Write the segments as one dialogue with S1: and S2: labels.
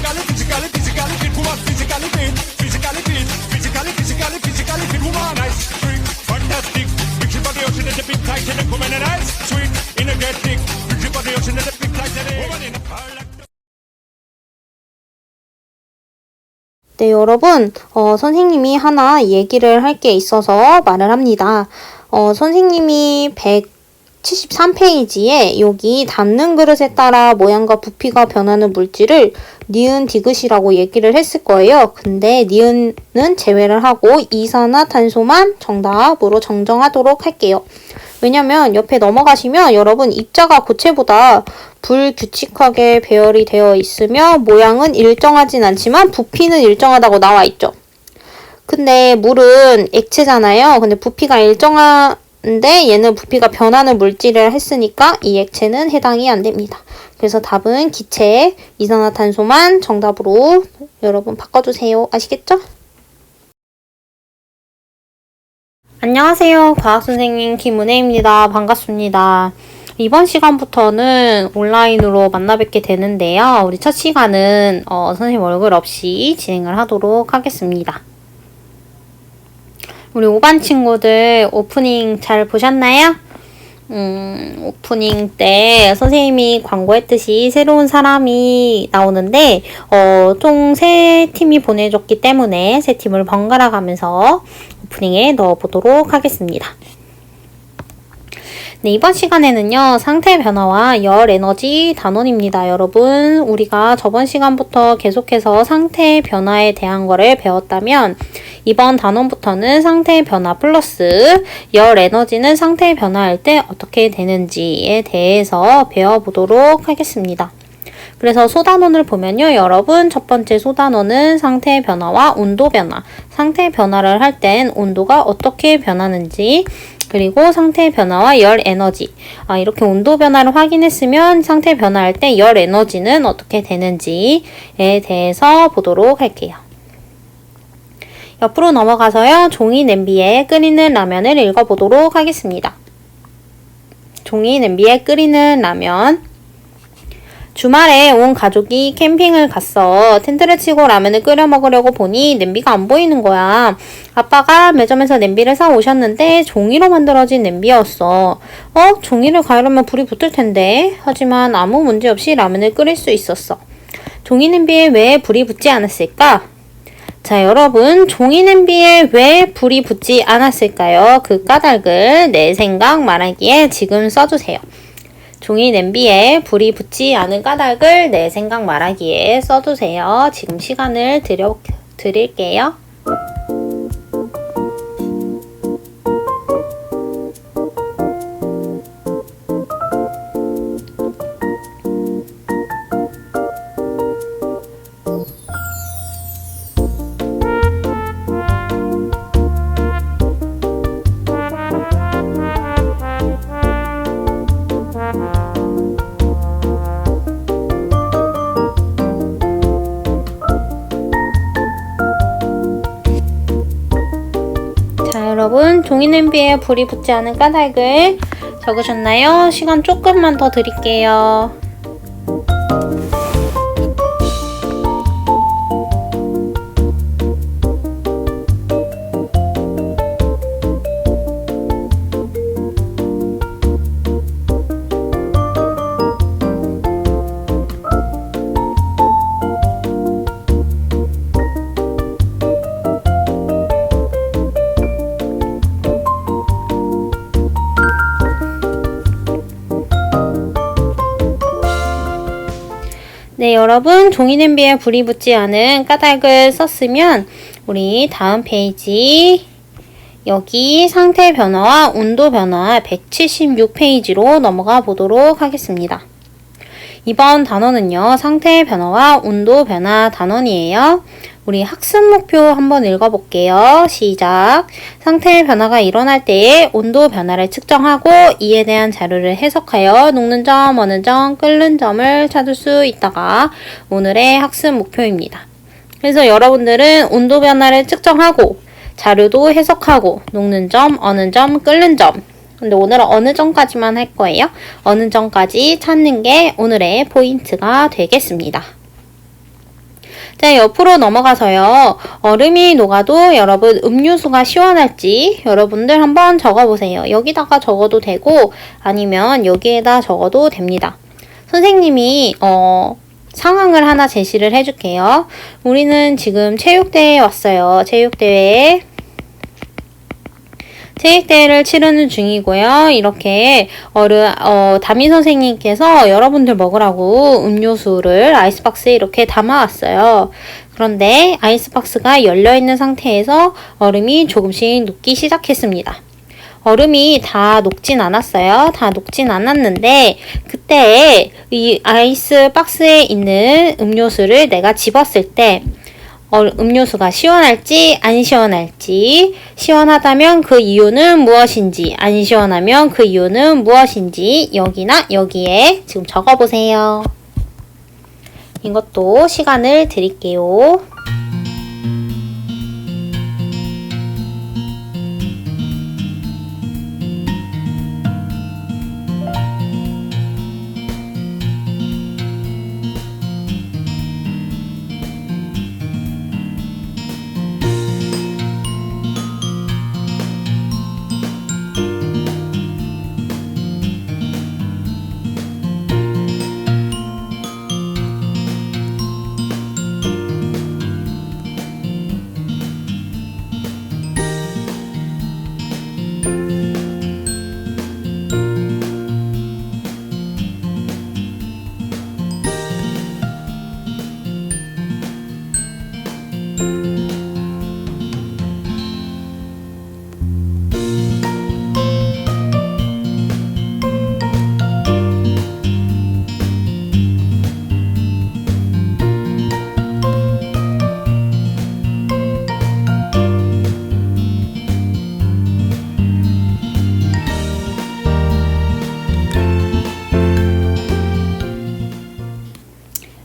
S1: physically fit woman, physically fit, physically fit, physically fit woman. Nice, sweet, fantastic. Big ship on the ocean and the big Titanic woman and nice, sweet, energetic. Big ship on the ocean and the big Titanic woman in a car like.
S2: 네, 여러분, 선생님이 하나 얘기를 할 게 있어서 말을 합니다. 선생님이 173페이지에 여기 닿는 그릇에 따라 모양과 부피가 변하는 물질을 니은 디귿이라고 얘기를 했을 거예요. 근데 니은은 제외를 하고 이산화탄소만 정답으로 정정하도록 할게요. 왜냐면 옆에 넘어가시면 여러분 입자가 고체보다 불규칙하게 배열이 되어 있으며 모양은 일정하진 않지만 부피는 일정하다고 나와 있죠. 근데 물은 액체잖아요. 근데 부피가 일정한데 얘는 부피가 변하는 물질을 했으니까 이 액체는 해당이 안 됩니다. 그래서 답은 기체, 이산화탄소만 정답으로 여러분 바꿔주세요. 아시겠죠? 안녕하세요. 과학선생님 김은혜입니다. 반갑습니다. 이번 시간부터는 온라인으로 만나 뵙게 되는데요. 우리 첫 시간은 선생님 얼굴 없이 진행을 하도록 하겠습니다. 우리 5반 친구들 오프닝 잘 보셨나요? 오프닝 때 선생님이 광고했듯이 새로운 사람이 나오는데 총 3팀이 보내줬기 때문에 3팀을 번갈아 가면서 오프닝에 넣어보도록 하겠습니다. 네, 이번 시간에는요, 상태 변화와 열 에너지 단원입니다. 여러분, 우리가 저번 시간부터 계속해서 상태 변화에 대한 거를 배웠다면, 이번 단원부터는 상태 변화 플러스 열 에너지는 상태 변화할 때 어떻게 되는지에 대해서 배워보도록 하겠습니다. 그래서 소단원을 보면요, 여러분, 첫 번째 소단원은 상태 변화와 온도 변화, 상태 변화를 할 땐 온도가 어떻게 변하는지, 그리고 상태 변화와 열 에너지, 이렇게 온도 변화를 확인했으면 상태 변화할 때 열 에너지는 어떻게 되는지에 대해서 보도록 할게요. 옆으로 넘어가서요, 종이 냄비에 끓이는 라면을 읽어보도록 하겠습니다. 종이 냄비에 끓이는 라면. 주말에 온 가족이 캠핑을 갔어. 텐트를 치고 라면을 끓여 먹으려고 보니 냄비가 안 보이는 거야. 아빠가 매점에서 냄비를 사 오셨는데 종이로 만들어진 냄비였어. 종이를 가열하면 불이 붙을 텐데. 하지만 아무 문제 없이 라면을 끓일 수 있었어. 종이 냄비에 왜 불이 붙지 않았을까? 자, 여러분, 종이 냄비에 왜 불이 붙지 않았을까요? 그 까닭을 내 생각 말하기에 지금 써주세요. 종이 냄비에 불이 붙지 않은 까닭을 내 생각 말하기에 써주세요. 지금 시간을 드릴게요. 여러분, 종이 냄비에 불이 붙지 않은 까닭을 적으셨나요? 시간 조금만 더 드릴게요. 네, 여러분, 종이 냄비에 불이 붙지 않은 까닭을 썼으면 우리 다음 페이지 여기 상태 변화와 온도 변화 176페이지로 넘어가 보도록 하겠습니다. 이번 단원은요, 상태 변화와 온도 변화 단원이에요. 우리 학습 목표 한번 읽어볼게요. 시작. 상태 변화가 일어날 때의 온도 변화를 측정하고 이에 대한 자료를 해석하여 녹는 점, 어는 점, 끓는 점을 찾을 수 있다가 오늘의 학습 목표입니다. 그래서 여러분들은 온도 변화를 측정하고 자료도 해석하고 녹는 점, 어는 점, 끓는 점. 근데 오늘은 어느 점까지만 할 거예요. 어느 점까지 찾는 게 오늘의 포인트가 되겠습니다. 자, 옆으로 넘어가서요. 얼음이 녹아도 여러분 음료수가 시원할지 여러분들 한번 적어보세요. 여기다가 적어도 되고 아니면 여기에다 적어도 됩니다. 선생님이 상황을 하나 제시를 해줄게요. 우리는 지금 체육대회에 왔어요. 체육대회를 치르는 중이고요. 이렇게 담임 선생님께서 여러분들 먹으라고 음료수를 아이스박스에 이렇게 담아왔어요. 그런데 아이스박스가 열려있는 상태에서 얼음이 조금씩 녹기 시작했습니다. 얼음이 다 녹진 않았어요. 다 녹진 않았는데 그때 이 아이스박스에 있는 음료수를 내가 집었을 때 음료수가 시원할지 안 시원할지, 시원하다면 그 이유는 무엇인지, 안 시원하면 그 이유는 무엇인지 여기나 여기에 지금 적어보세요. 이것도 시간을 드릴게요.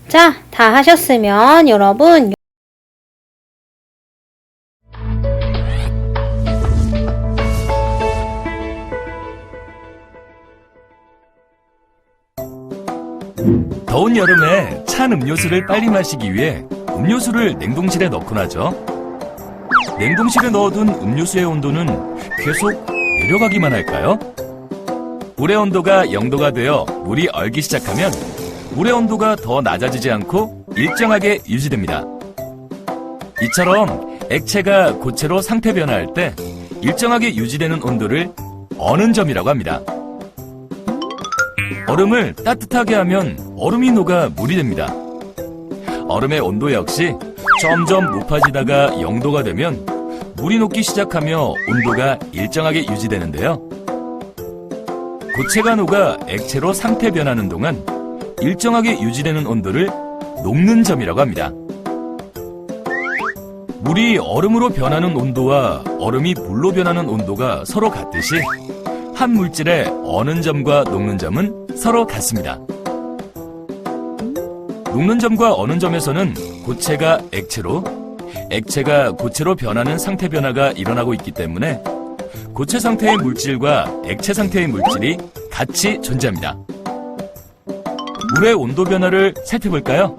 S2: 자, 다 하셨으면 여러분
S3: 더운 여름에 찬 음료수를 빨리 마시기 위해 음료수를 냉동실에 넣곤 하죠. 냉동실에 넣어둔 음료수의 온도는 계속 내려가기만 할까요? 물의 온도가 0도가 되어 물이 얼기 시작하면 물의 온도가 더 낮아지지 않고 일정하게 유지됩니다. 이처럼 액체가 고체로 상태 변화할 때 일정하게 유지되는 온도를 어는 점이라고 합니다. 얼음을 따뜻하게 하면 얼음이 녹아 물이 됩니다. 얼음의 온도 역시 점점 높아지다가 0도가 되면 물이 녹기 시작하며 온도가 일정하게 유지되는데요. 고체가 녹아 액체로 상태 변하는 동안 일정하게 유지되는 온도를 녹는 점이라고 합니다. 물이 얼음으로 변하는 온도와 얼음이 물로 변하는 온도가 서로 같듯이 한 물질의 어는 점과 녹는 점은 서로 같습니다. 녹는 점과 어는 점에서는 고체가 액체로, 액체가 고체로 변하는 상태 변화가 일어나고 있기 때문에 고체 상태의 물질과 액체 상태의 물질이 같이 존재합니다. 물의 온도 변화를 살펴볼까요?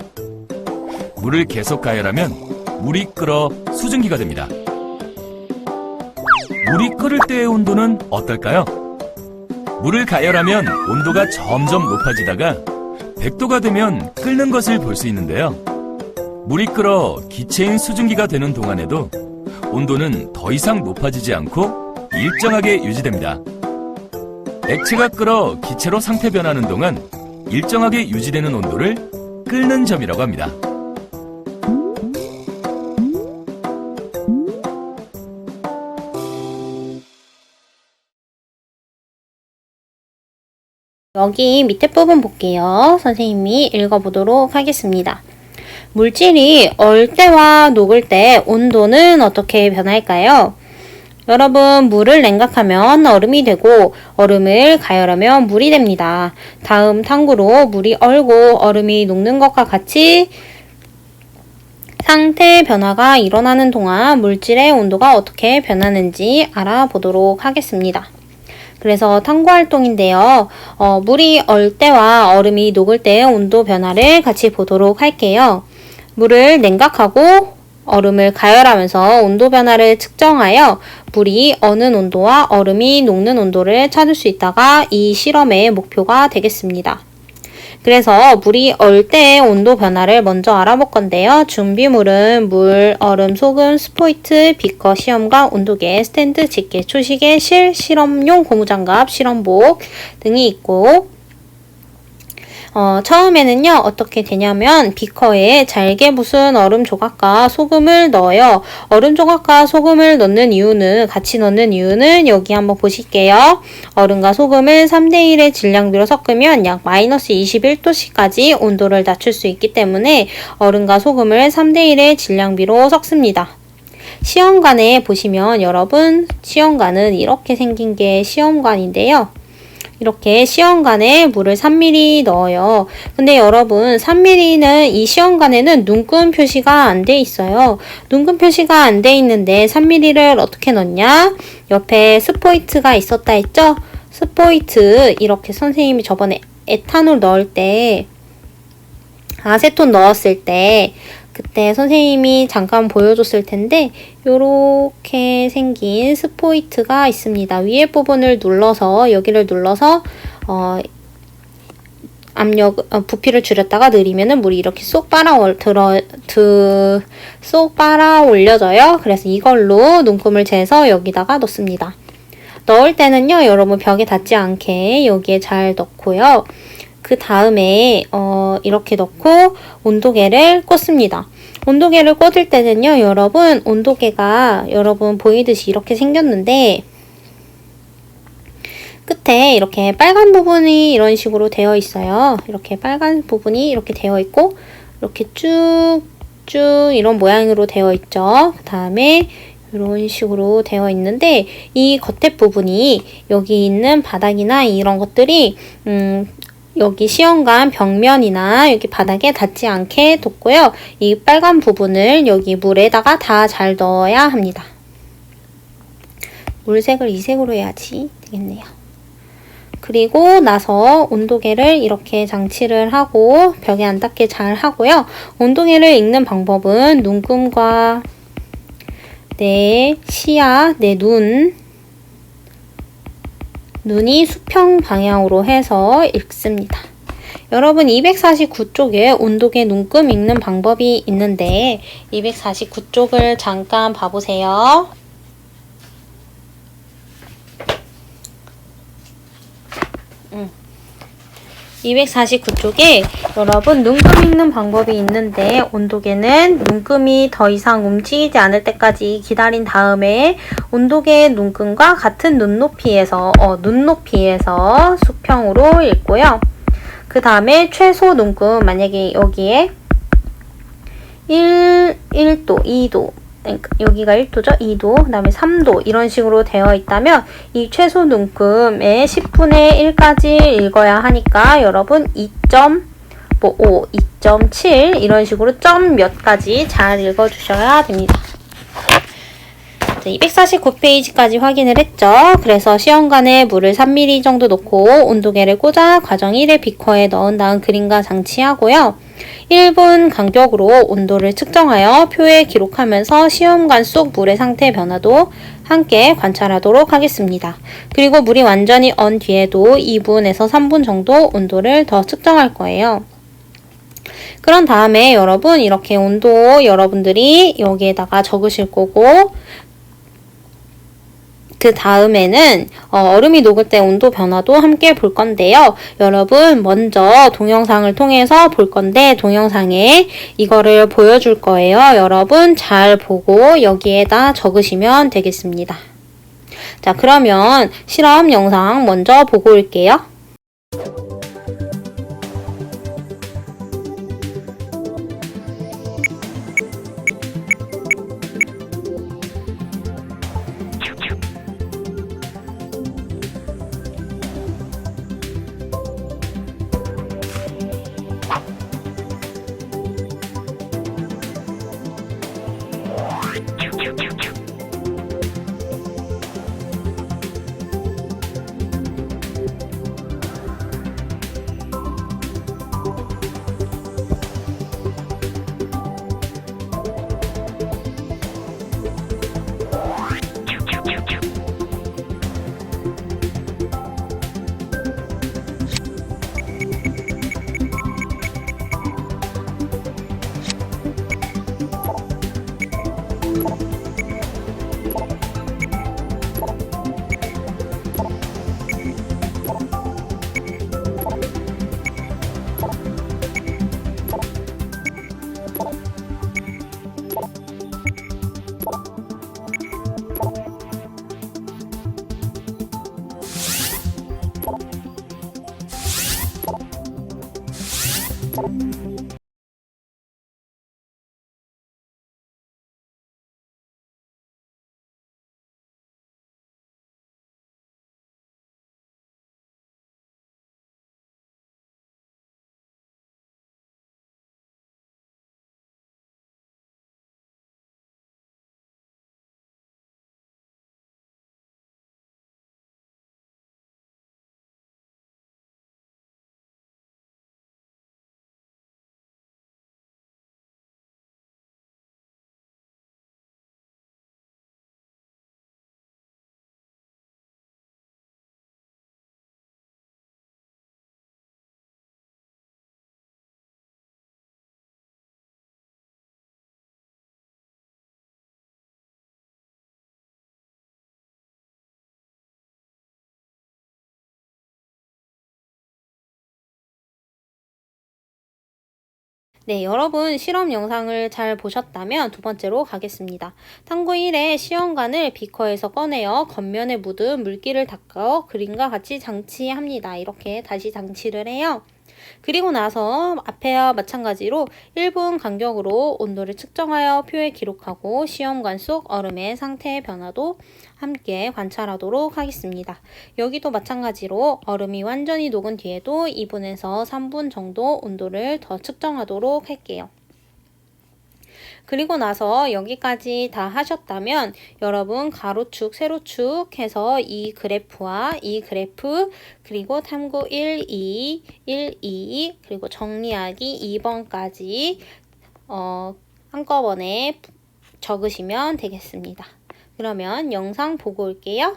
S3: 물을 계속 가열하면 물이 끓어 수증기가 됩니다. 물이 끓을 때의 온도는 어떨까요? 물을 가열하면 온도가 점점 높아지다가 100도가 되면 끓는 것을 볼 수 있는데요. 물이 끓어 기체인 수증기가 되는 동안에도 온도는 더 이상 높아지지 않고 일정하게 유지됩니다. 액체가 끓어 기체로 상태 변하는 동안 일정하게 유지되는 온도를 끓는 점이라고 합니다.
S2: 여기 밑에 부분 볼게요. 선생님이 읽어보도록 하겠습니다. 물질이 얼 때와 녹을 때 온도는 어떻게 변할까요? 여러분, 물을 냉각하면 얼음이 되고 얼음을 가열하면 물이 됩니다. 다음 탕구로 물이 얼고 얼음이 녹는 것과 같이 상태 변화가 일어나는 동안 물질의 온도가 어떻게 변하는지 알아보도록 하겠습니다. 그래서 탐구 활동인데요. 물이 얼 때와 얼음이 녹을 때의 온도 변화를 같이 보도록 할게요. 물을 냉각하고 얼음을 가열하면서 온도 변화를 측정하여 물이 어는 온도와 얼음이 녹는 온도를 찾을 수 있다가 이 실험의 목표가 되겠습니다. 그래서 물이 얼 때의 온도 변화를 먼저 알아볼 건데요. 준비물은 물, 얼음, 소금, 스포이트, 비커, 시험관, 온도계, 스탠드, 집게, 초시계, 실, 실험용 고무장갑, 실험복 등이 있고 처음에는요, 어떻게 되냐면, 비커에 잘게 부순 얼음 조각과 소금을 넣어요. 얼음 조각과 소금을 같이 넣는 이유는 여기 한번 보실게요. 얼음과 소금을 3대1의 질량비로 섞으면 약 마이너스 21도씨까지 온도를 낮출 수 있기 때문에 얼음과 소금을 3대1의 질량비로 섞습니다. 시험관에 보시면 여러분, 시험관은 이렇게 생긴 게 시험관인데요. 이렇게 시험관에 물을 3ml 넣어요. 근데 여러분 3ml는 이 시험관에는 눈금 표시가 안 돼 있어요. 눈금 표시가 안 돼 있는데 3ml를 어떻게 넣냐? 옆에 스포이트가 있었다 했죠? 스포이트 이렇게 선생님이 저번에 에탄올 넣을 때 아세톤 넣었을 때 그때 선생님이 잠깐 보여줬을 텐데 요렇게 생긴 스포이트가 있습니다. 위에 부분을 눌러서 여기를 눌러서 부피를 줄였다가 느리면은 물이 이렇게 쏙 빨아 올려져요. 그래서 이걸로 눈금을 재서 여기다가 넣습니다. 넣을 때는요, 여러분 벽에 닿지 않게 여기에 잘 넣고요. 그 다음에 이렇게 넣고 온도계를 꽂습니다. 온도계를 꽂을 때는요, 여러분 온도계가 여러분 보이듯이 이렇게 생겼는데 끝에 이렇게 빨간 부분이 이런 식으로 되어 있어요. 이렇게 빨간 부분이 이렇게 되어 있고 이렇게 쭉쭉 이런 모양으로 되어 있죠. 그 다음에 이런 식으로 되어 있는데 이 겉에 부분이 여기 있는 바닥이나 이런 것들이 여기 시험관 벽면이나 여기 바닥에 닿지 않게 뒀고요. 이 빨간 부분을 여기 물에다가 다 잘 넣어야 합니다. 물색을 이 색으로 해야지 되겠네요. 그리고 나서 온도계를 이렇게 장치를 하고 벽에 안 닿게 잘 하고요. 온도계를 읽는 방법은 눈금과 내 시야, 내 눈이 수평 방향으로 해서 읽습니다. 여러분 249쪽에 온도계 눈금 읽는 방법이 있는데 249쪽을 잠깐 봐보세요. 249쪽에 여러분 눈금 읽는 방법이 있는데 온도계는 눈금이 더 이상 움직이지 않을 때까지 기다린 다음에 온도계의 눈금과 같은 눈높이에서 수평으로 읽고요. 그 다음에 최소 눈금 만약에 여기에 1도, 2도 그러니까 여기가 1도죠? 2도, 그 다음에 3도 이런 식으로 되어 있다면 이 최소 눈금의 10분의 1까지 읽어야 하니까 여러분 2.5, 2.7 이런 식으로 점 몇 가지 잘 읽어주셔야 됩니다. 249페이지까지 확인을 했죠. 그래서 시험관에 물을 3ml 정도 넣고 온도계를 꽂아 과정 1의 비커에 넣은 다음 그림과 장치하고요. 1분 간격으로 온도를 측정하여 표에 기록하면서 시험관 속 물의 상태 변화도 함께 관찰하도록 하겠습니다. 그리고 물이 완전히 언 뒤에도 2분에서 3분 정도 온도를 더 측정할 거예요. 그런 다음에 여러분 이렇게 온도 여러분들이 여기에다가 적으실 거고 그 다음에는 얼음이 녹을 때 온도 변화도 함께 볼 건데요. 여러분 먼저 동영상을 통해서 볼 건데 동영상에 이거를 보여줄 거예요. 여러분 잘 보고 여기에다 적으시면 되겠습니다. 자, 그러면 실험 영상 먼저 보고 올게요. 네, 여러분 실험 영상을 잘 보셨다면 두 번째로 가겠습니다. 탐구 1의 시험관을 비커에서 꺼내어 겉면에 묻은 물기를 닦아 그림과 같이 장치합니다. 이렇게 다시 장치를 해요. 그리고 나서 앞에와 마찬가지로 1분 간격으로 온도를 측정하여 표에 기록하고 시험관 속 얼음의 상태의 변화도 함께 관찰하도록 하겠습니다. 여기도 마찬가지로 얼음이 완전히 녹은 뒤에도 2분에서 3분 정도 온도를 더 측정하도록 할게요. 그리고 나서 여기까지 다 하셨다면 여러분 가로축, 세로축 해서 이 그래프와 이 그래프 그리고 탐구 1, 2, 1, 2 그리고 정리하기 2번까지 한꺼번에 적으시면 되겠습니다. 그러면 영상 보고 올게요.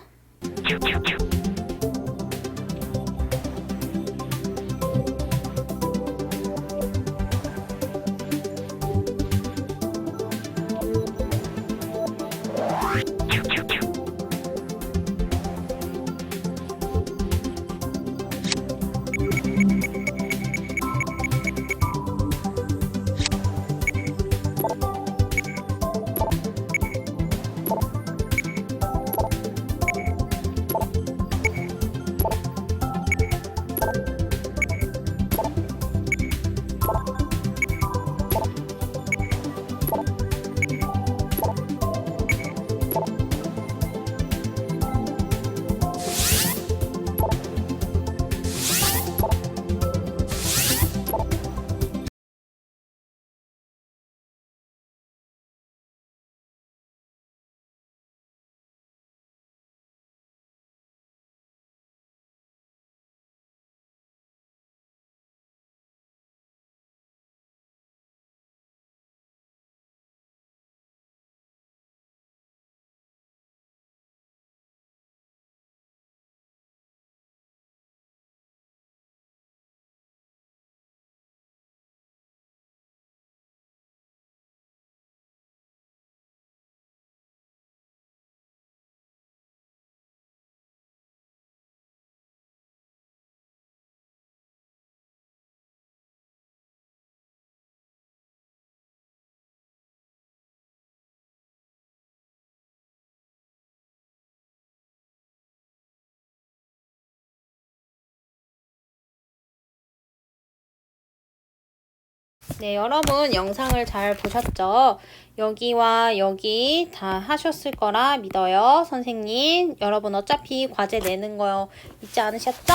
S2: 네, 여러분 영상을 잘 보셨죠? 여기와 여기 다 하셨을 거라 믿어요. 선생님, 여러분 어차피 과제 내는 거 잊지 않으셨죠?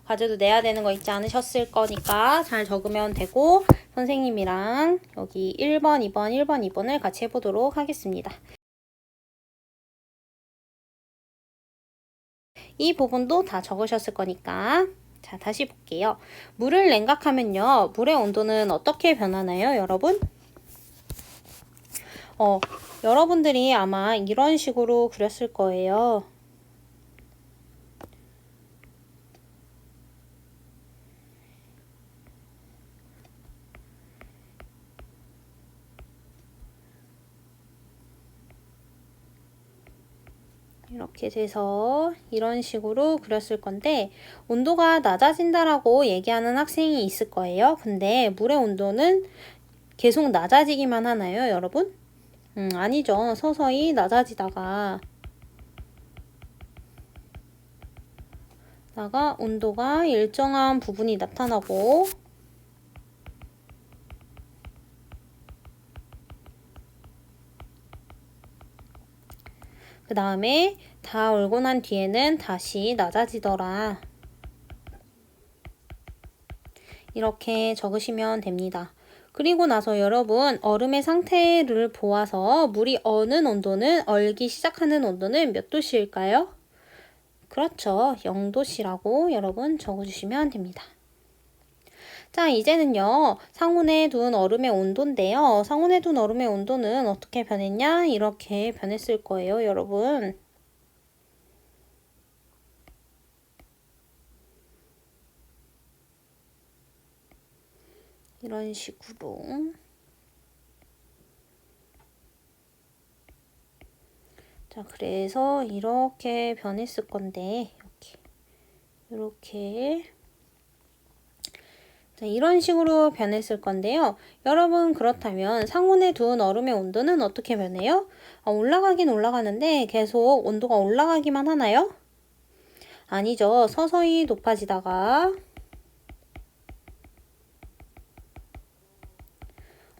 S2: 과제도 내야 되는 거 잊지 않으셨을 거니까 잘 적으면 되고 선생님이랑 여기 1번, 2번, 1번, 2번을 같이 해보도록 하겠습니다. 이 부분도 다 적으셨을 거니까 자, 다시 볼게요. 물을 냉각하면요. 물의 온도는 어떻게 변하나요, 여러분? 여러분들이 아마 이런 식으로 그렸을 거예요. 이렇게 돼서 이런 식으로 그렸을 건데 온도가 낮아진다라고 얘기하는 학생이 있을 거예요. 근데 물의 온도는 계속 낮아지기만 하나요, 여러분? 아니죠. 서서히 낮아지다가 온도가 일정한 부분이 나타나고 그 다음에 다 얼고 난 뒤에는 다시 낮아지더라. 이렇게 적으시면 됩니다. 그리고 나서 여러분 얼음의 상태를 보아서 물이 어는 온도는 얼기 시작하는 온도는 몇 도씨일까요? 그렇죠. 0도씨라고 여러분 적어주시면 됩니다. 자, 이제는요. 상온에 둔 얼음의 온도인데요. 상온에 둔 얼음의 온도는 어떻게 변했냐? 이렇게 변했을 거예요, 여러분. 이런 식으로. 자, 그래서 이렇게 변했을 건데, 이렇게 자, 이런 식으로 변했을 건데요. 여러분 그렇다면 상온에 둔 얼음의 온도는 어떻게 변해요? 올라가긴 올라가는데 계속 온도가 올라가기만 하나요? 아니죠. 서서히 높아지다가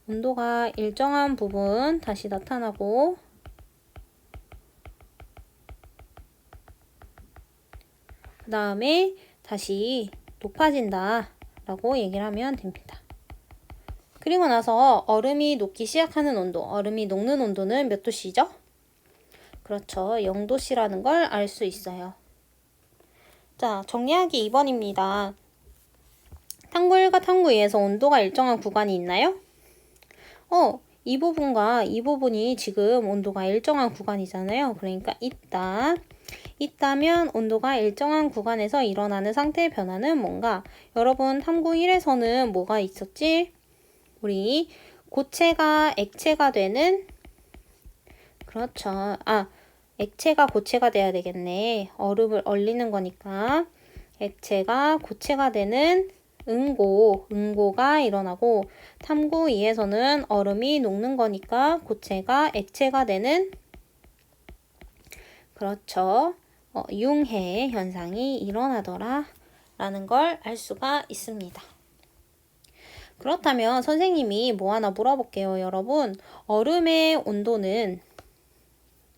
S2: 온도가 일정한 부분 다시 나타나고 그 다음에 다시 높아진다 라고 얘기를 하면 됩니다. 그리고 나서 얼음이 녹기 시작하는 온도, 얼음이 녹는 온도는 몇 도씨죠? 그렇죠. 0도씨라는 걸 알 수 있어요. 자, 정리하기 2번입니다. 탕구 1과 탕구 2에서 온도가 일정한 구간이 있나요? 이 부분과 이 부분이 지금 온도가 일정한 구간이잖아요. 그러니까 있다면 온도가 일정한 구간에서 일어나는 상태의 변화는 뭔가? 여러분 탐구 1에서는 뭐가 있었지? 우리 고체가 액체가 되는 그렇죠. 액체가 고체가 돼야 되겠네. 얼음을 얼리는 거니까 액체가 고체가 되는 응고가 일어나고 탐구 2에서는 얼음이 녹는 거니까 고체가 액체가 되는 그렇죠. 융해 현상이 일어나더라 라는 걸 알 수가 있습니다. 그렇다면 선생님이 뭐 하나 물어볼게요. 여러분 얼음의 온도는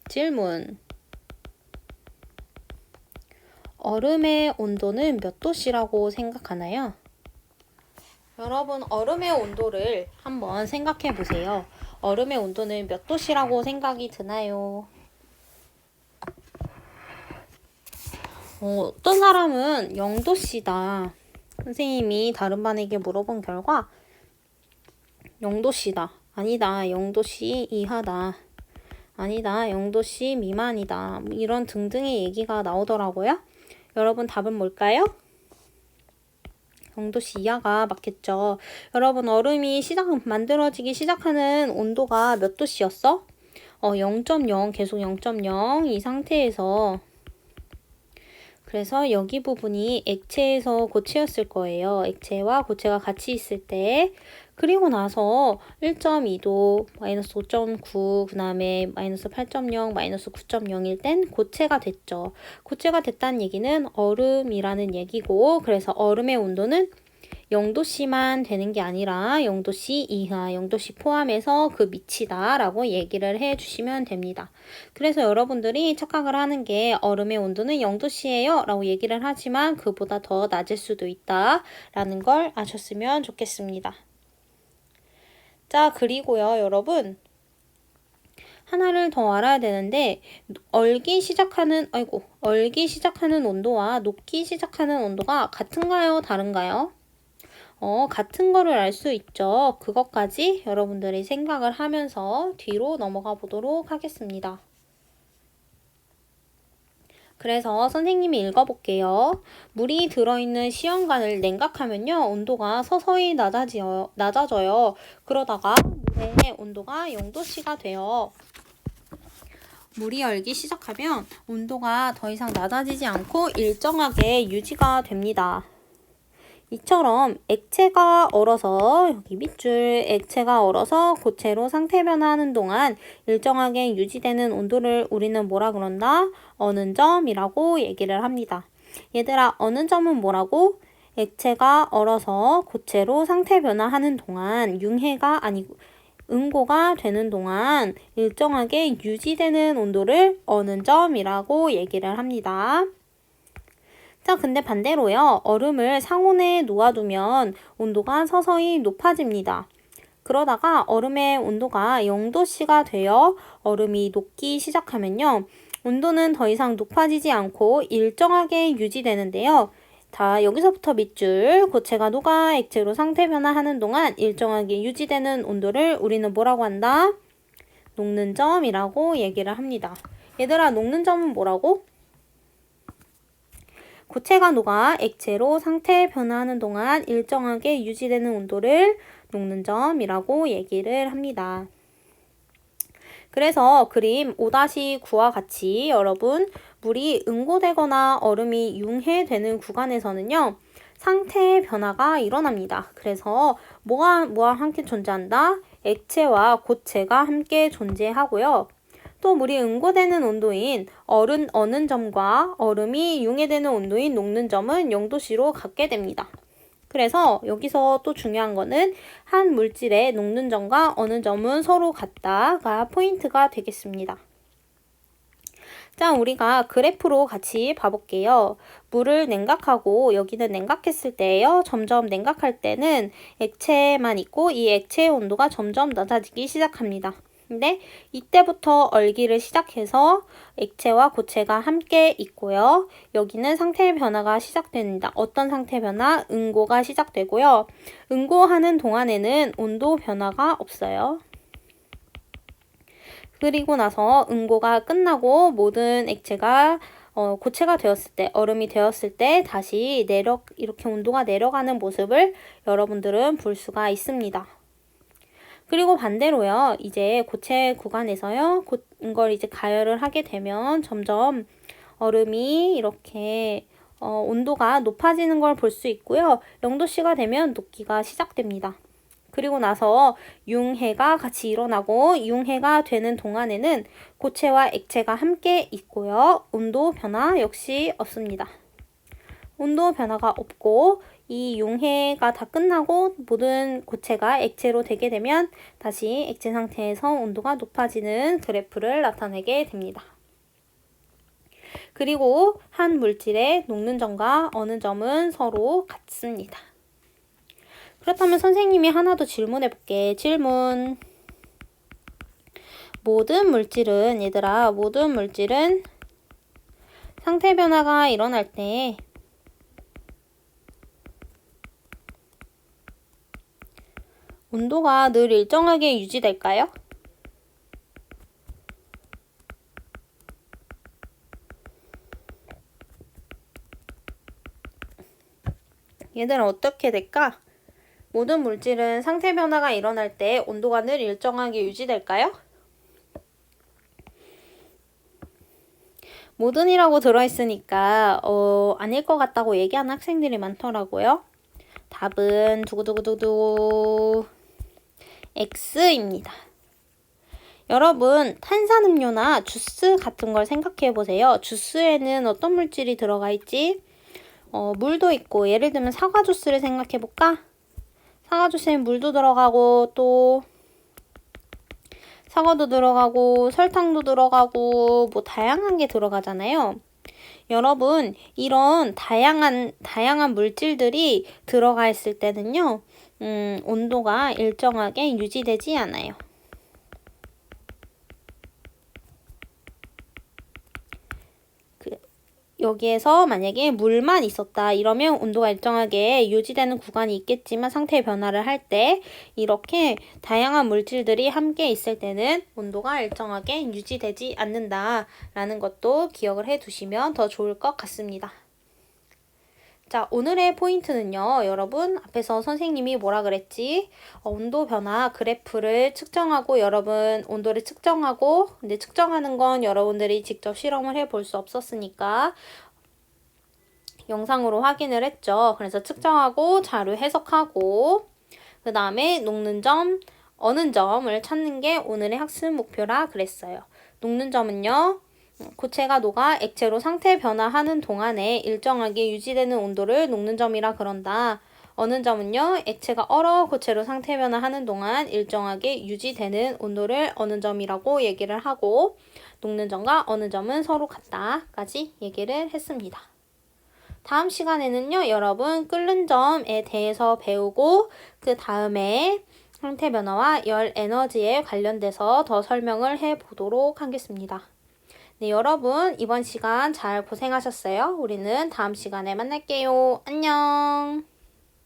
S2: 질문 얼음의 온도는 몇 도씨라고 생각하나요? 여러분 얼음의 온도를 한번 생각해 보세요. 얼음의 온도는 몇 도씨라고 생각이 드나요? 어떤 사람은 0도씨다. 선생님이 다른 반에게 물어본 결과 0도씨다. 아니다. 0도씨 이하다. 아니다. 0도씨 미만이다. 이런 등등의 얘기가 나오더라고요. 여러분 답은 뭘까요? 0도씨 이하가 맞겠죠. 여러분 얼음이 만들어지기 시작하는 온도가 몇 도씨였어? 0.0 계속 0.0 이 상태에서 그래서 여기 부분이 액체에서 고체였을 거예요. 액체와 고체가 같이 있을 때 그리고 나서 1.2도, 마이너스 5.9, 그 다음에 마이너스 8.0, 마이너스 9.0일 땐 고체가 됐죠. 고체가 됐다는 얘기는 얼음이라는 얘기고 그래서 얼음의 온도는 0도씨만 되는 게 아니라 0도씨 이하, 0도씨 포함해서 그 밑이다 라고 얘기를 해주시면 됩니다. 그래서 여러분들이 착각을 하는 게 얼음의 온도는 0도씨예요 라고 얘기를 하지만 그보다 더 낮을 수도 있다 라는 걸 아셨으면 좋겠습니다. 자, 그리고요, 여러분. 하나를 더 알아야 되는데, 얼기 시작하는 온도와 녹기 시작하는 온도가 같은가요? 다른가요? 같은 거를 알 수 있죠. 그것까지 여러분들이 생각을 하면서 뒤로 넘어가 보도록 하겠습니다. 그래서 선생님이 읽어볼게요. 물이 들어있는 시험관을 냉각하면요. 온도가 서서히 낮아져요. 그러다가 물의 온도가 0도씨가 돼요. 물이 얼기 시작하면 온도가 더 이상 낮아지지 않고 일정하게 유지가 됩니다. 이처럼 액체가 얼어서 여기 밑줄 액체가 얼어서 고체로 상태 변화하는 동안 일정하게 유지되는 온도를 우리는 뭐라 그런다? 어는 점이라고 얘기를 합니다. 얘들아, 어는 점은 뭐라고? 액체가 얼어서 고체로 상태 변화하는 동안 융해가 아니고 응고가 되는 동안 일정하게 유지되는 온도를 어는 점이라고 얘기를 합니다. 자, 근데 반대로요. 얼음을 상온에 놓아두면 온도가 서서히 높아집니다. 그러다가 얼음의 온도가 0도씨가 되어 얼음이 녹기 시작하면요. 온도는 더 이상 높아지지 않고 일정하게 유지되는데요. 자, 여기서부터 밑줄, 고체가 녹아 액체로 상태 변화하는 동안 일정하게 유지되는 온도를 우리는 뭐라고 한다? 녹는 점이라고 얘기를 합니다. 얘들아, 녹는 점은 뭐라고? 고체가 녹아 액체로 상태 변화하는 동안 일정하게 유지되는 온도를 녹는 점이라고 얘기를 합니다. 그래서 그림 5-9와 같이 여러분 물이 응고되거나 얼음이 융해되는 구간에서는요. 상태 변화가 일어납니다. 그래서 뭐와 함께 존재한다? 액체와 고체가 함께 존재하고요. 또 물이 응고되는 온도인 어는 점과 얼음이 융해되는 온도인 녹는 점은 0도씨로 같게 됩니다. 그래서 여기서 또 중요한 거는 한 물질의 녹는 점과 어는 점은 서로 같다가 포인트가 되겠습니다. 자, 우리가 그래프로 같이 봐볼게요. 물을 냉각하고 여기는 냉각했을 때예요. 점점 냉각할 때는 액체만 있고 이 액체의 온도가 점점 낮아지기 시작합니다. 근데 이때부터 얼기를 시작해서 액체와 고체가 함께 있고요. 여기는 상태 변화가 시작됩니다. 어떤 상태 변화? 응고가 시작되고요. 응고하는 동안에는 온도 변화가 없어요. 그리고 나서 응고가 끝나고 모든 액체가 고체가 되었을 때, 얼음이 되었을 때 다시 이렇게 온도가 내려가는 모습을 여러분들은 볼 수가 있습니다. 그리고 반대로요, 이제 고체 구간에서요, 이걸 이제 가열을 하게 되면 점점 얼음이 이렇게 온도가 높아지는 걸 볼 수 있고요. 0도씨가 되면 녹기가 시작됩니다. 그리고 나서 융해가 같이 일어나고 융해가 되는 동안에는 고체와 액체가 함께 있고요. 온도 변화 역시 없습니다. 온도 변화가 없고 이 융해가 다 끝나고 모든 고체가 액체로 되게 되면 다시 액체 상태에서 온도가 높아지는 그래프를 나타내게 됩니다. 그리고 한 물질의 녹는 점과 어는 점은 서로 같습니다. 그렇다면 선생님이 하나 더 질문해 볼게. 질문. 모든 물질은 상태 변화가 일어날 때 온도가 늘 일정하게 유지될까요? 얘들은 어떻게 될까? 모든 물질은 상태 변화가 일어날 때 온도가 늘 일정하게 유지될까요? 모든이라고 들어있으니까 아닐 것 같다고 얘기하는 학생들이 많더라고요. 답은 두구두구두구 X입니다. 여러분, 탄산음료나 주스 같은 걸 생각해 보세요. 주스에는 어떤 물질이 들어가 있지? 물도 있고, 예를 들면 사과 주스를 생각해 볼까? 사과 주스엔 물도 들어가고 또 사과도 들어가고 설탕도 들어가고 뭐 다양한 게 들어가잖아요. 여러분, 이런 다양한 물질들이 들어가 있을 때는요, 온도가 일정하게 유지되지 않아요. 여기에서 만약에 물만 있었다 이러면 온도가 일정하게 유지되는 구간이 있겠지만 상태 변화를 할 때 이렇게 다양한 물질들이 함께 있을 때는 온도가 일정하게 유지되지 않는다라는 것도 기억을 해 두시면 더 좋을 것 같습니다. 자, 오늘의 포인트는요, 여러분, 앞에서 선생님이 뭐라 그랬지? 온도 변화 그래프를 측정하고, 여러분, 온도를 측정하고, 근데 측정하는 건 여러분들이 직접 실험을 해볼 수 없었으니까, 영상으로 확인을 했죠. 그래서 측정하고, 자료 해석하고, 그 다음에 녹는 점, 어는 점을 찾는 게 오늘의 학습 목표라 그랬어요. 녹는 점은요, 고체가 녹아 액체로 상태 변화하는 동안에 일정하게 유지되는 온도를 녹는 점이라 그런다. 어는 점은요, 액체가 얼어 고체로 상태 변화하는 동안 일정하게 유지되는 온도를 어는 점이라고 얘기를 하고, 녹는 점과 어는 점은 서로 같다까지 얘기를 했습니다. 다음 시간에는요, 여러분 끓는 점에 대해서 배우고 그 다음에 상태 변화와 열 에너지에 관련돼서 더 설명을 해보도록 하겠습니다. 네, 여러분 이번 시간 잘 고생하셨어요. 우리는 다음 시간에 만날게요. 안녕.